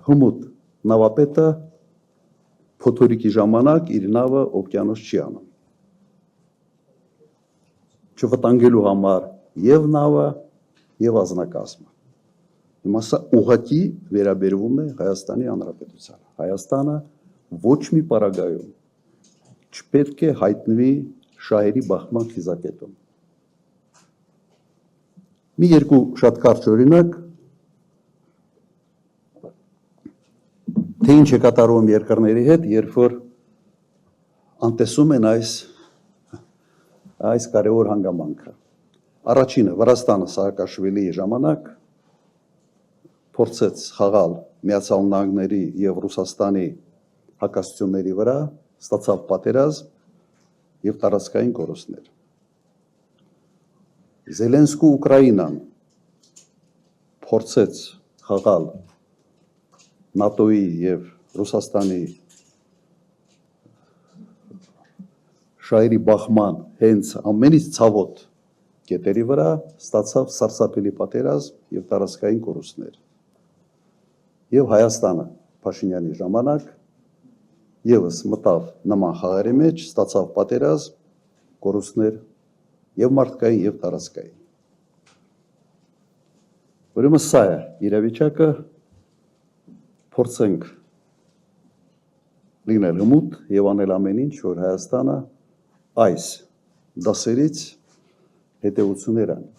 հմուտ նավապետը փոթորիկի ժամանակ իր նավը օվկիանոս չի անում։ Չվտանգելու համար եւ նավը եւ ազնագազմը։ Հիմա սա ուղղակի վերաբերվում է Հայաստանի Հանրապետությանը։ Հայաստանը ոչ մի պարագայում չպետք է հայտնվի շահերի բախման խիզակետում։ Մի երկու շատ կարճ օրինակ, թե ինչ է կատարվում երկրների հետ, երբ որ անտեսում են այս կարևոր հանգամանքը։ Առաջինը Վրաստանը Սաակաշվիլիի ժամանակ փորձեց խաղալ Միացյալ Նահանգների եւ Ռուսաստանի հակասությունների վրա, ստացավ պատերազմ եւ տարածքային կորուստներ։ Զելենսկու Ուկրաինան փորձեց խաղալ ՆԱՏՕ-ի եւ Ռուսաստանի շահերի բախման հենց ամենից ցավոտ կետերի վրա, ստացավ սարսափելի պատերազմ եւ տարածքային կորուստներ։ Եվ Հայաստանը Փաշինյանի ժամանակ եւս մտավ նման խաղերի մեջ, ստացավ պատերազմ, կորուստներ եւ մարդկային եւ տարածքային։ Ուրեմն սա է իրավիճակը, փորձենք լինել հմուտ եւ անել ամեն ինչ, որ Հայաստանը այս դասերից հետեւություններ անի։